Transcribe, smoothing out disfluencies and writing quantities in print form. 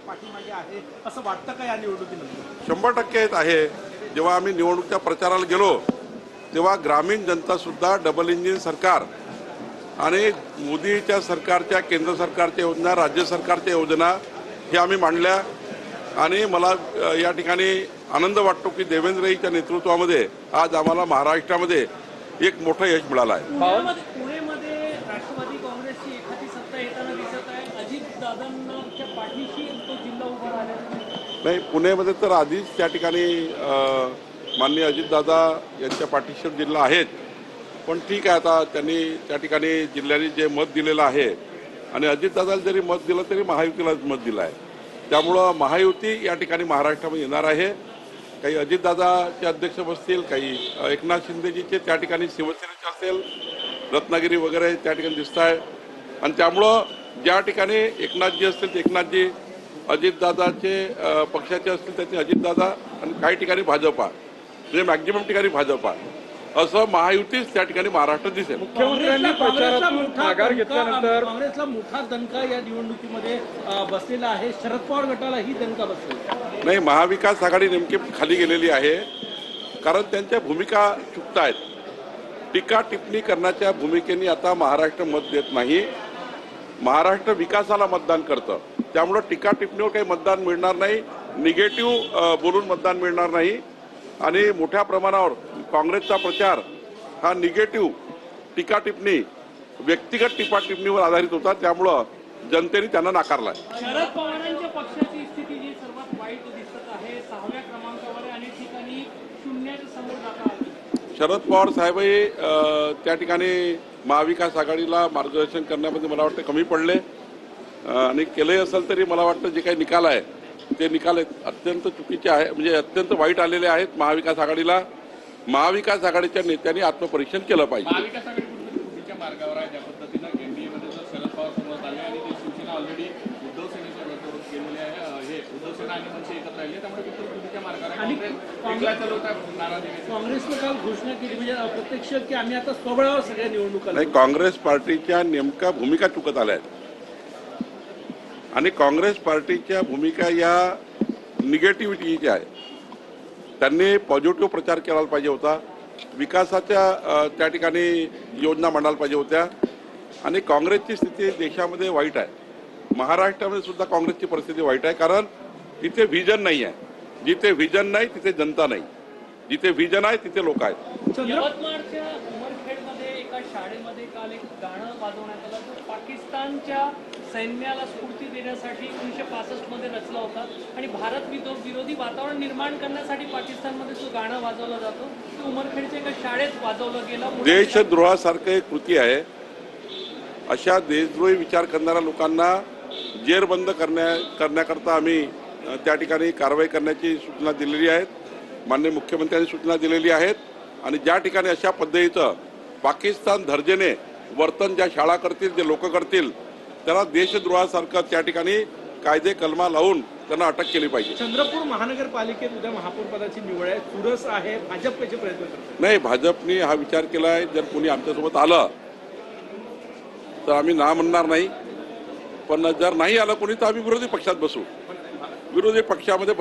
पाठीमागे आहे असं वाटतं का या निवडणुकीनंतर? 100% आहे. जेव्हा आम्ही निवडणुकीच्या प्रचाराला गेलो तेव्हा ग्रामीण जनता सुद्धा डबल इंजिन सरकार आणि मोदीच्या सरकारच्या, केंद्र सरकारच्या योजना, राज्य सरकारच्या योजना हे आम्ही मांडल्या आणि मला या ठिकाणी आनंद वाटतो की देवेंद्रजीच्या नेतृत्वामध्ये आज आम्हाला महाराष्ट्रामध्ये एक मोठं यश मिळालं आहे. पुणेमध्ये राष्ट्रवादी काँग्रेसची एखादी सत्ता येताना दिसत आहे. अजित दादांच्या पाठीशी तो जिल्हा उभा राहिला नाही, पुणेमध्ये तर आधीच त्या ठिकाणी माननीय अजितदादा यांच्या पाठीशी जिल्हा आहेत. पण ठीक आहे, आता त्यांनी त्या ठिकाणी जिल्ह्याने जे मत दिलेलं आहे आणि अजितदादाला जरी मत दिलं तरी महायुतीलाच मत दिलं आहे. त्यामुळं महायुती या ठिकाणी महाराष्ट्रामध्ये येणार आहे. काही अजितदादाचे अध्यक्ष बसतील, काही एकनाथ शिंदेजीचे त्या ठिकाणी शिवसेनेचे असेल, रत्नागिरी वगैरे त्या ठिकाणी दिसत आहे. आणि त्यामुळं ज्या ठिकाणी एकनाथजी असतील ते एकनाथजी, अजितदादाचे पक्षाचे असतील त्याचे अजितदादा आणि काही ठिकाणी भाजपा, म्हणजे मॅक्झिमम ठिकाणी भाजपा, असं महायुतीच त्या ठिकाणी महाराष्ट्रात दिसेल. मुख्यमंत्र्यांनी प्रचारातून माघार घेतल्यानंतर काँग्रेसला मोठा दणका या निवडणुकीमध्ये बसलेला आहे. शरद पवार गटालाही दणका बसलेला नाही, महाविकास आघाडी नेमकी खाली गेलेली आहे कारण त्यांच्या भूमिका चुकत आहेत. टीका टिप्पणी करण्याच्या भूमिकेने आता महाराष्ट्र मत देत नाही, महाराष्ट्र विकासाला मतदान करतं. त्यामुळं टीका टिप्पणीवर काही मतदान मिळणार नाही, निगेटिव्ह बोलून मतदान मिळणार नाही. आणि मोठ्या प्रमाणावर काँग्रेसचा प्रचार हा निगेटिव्ह टीका टिप्पणी, व्यक्तिगत टीका टिप्पणीवर आधारित होता. त्यामुळं जनतेने त्यांना नाकारला. शरद पवारांच्या पक्षाची स्थिती जी सर्वात वाईट दिसत आहे. 6व्या क्रमांकावर अनेक ठिकाणी शून्याच्या समोर जाता आले. शरद पवार साहेबही त्या ठिकाणी महाविकास आघाडीला मार्गदर्शन करण्यामध्ये मला वाटतं कमी पडले आणि केलंही असेल तरी मला वाटतं जे काही निकाल आहे ते निकाल अत्यंत चुकीचे आहे, म्हणजे अत्यंत वाईट आलेले आहेत. महाविकास आघाडीला महाविकास आघाडीच्या नेत्यांनी आत्मपरीक्षण केलं पाहिजे. महाविकास आघाडी चुकीच्या मार्गावर आहे. ज्या पद्धतीनं एनडीएमध्ये जर शरद पवार सोबत आले आणि ते शिवसेना ऑलरेडी उद्धव सेनेच्या विरोधात गेलेले आहे, हे उद्धव सेना आणि मनसे एकत्र राहिले, त्यामुळे चुकीच्या मार्गावर आहे. काँग्रेसनं काल घोषणा केली म्हणजे अप्रत्यक्ष की आम्ही आता स्वबळावर सगळ्या निवडणुका. नाही, काँग्रेस पार्टीच्या नेमक्या भूमिका चुकत आल्या आहेत आणि काँग्रेस पार्टीच्या भूमिका या निगेटिव्हिटीच्या आहे. त्यांनी पॉझिटिव्ह प्रचार केला पाहिजे होता, विकासाच्या त्या ठिकाणी योजना मांडायला पाहिजे होत्या. आणि काँग्रेसची स्थिती देशामध्ये वाईट आहे, महाराष्ट्रामध्ये सुद्धा काँग्रेसची परिस्थिती वाईट आहे कारण तिथे व्हिजन नाही आहे. जिथे व्हिजन नाही तिथे जनता नाही, जिथे व्हिजन आहे तिथे लोक आहेत. यवतमाळच्या उमरखेडमध्ये एका शाळेमध्ये काल एक गाणं वाजवण्यात आलं जो पाकिस्तानच्या सैन्याला स्फूर्ती देण्यासाठी 1965 मध्ये रचला होता आणि भारत विरोधी वातावरण निर्माण करण्यासाठी पाकिस्तानमध्ये जो गाणं वाजवलं जातो ते उमरखेडच्या एका शाळेत वाजवलं गेलं. देशद्रोहासारखं एक कृती आहे. अशा देशद्रोही विचार करणाऱ्या लोकांना जेरबंद करण्याकरता आम्ही त्या ठिकाणी कारवाई करण्याची सूचना दिलेली आहेत. माननीय मुख्यमंत्र्यांनी सूचना दिलेली आहेत. आणि ज्या ठिकाणी अशा पद्धतीचं पाकिस्तान दर्जेने वर्तन ज्या शाळा करतील, जे लोक करतील, त्यांना देशद्रोहासारखं त्या ठिकाणी कायदे कलमा लावून त्यांना अटक केली पाहिजे. चंद्रपूर महानगरपालिकेत उद्या महापौर पदाची निवड आहे, चुरस आहे, भाजप त्याचे प्रयत्न करतात. नाही, भाजपने हा विचार केला आहे जर कोणी आमच्यासोबत आलं तर आम्ही ना म्हणणार नाही, पण जर नाही आलं कोणी तर आम्ही विरोधी पक्षात बसू. विरोधी पक्षामध्ये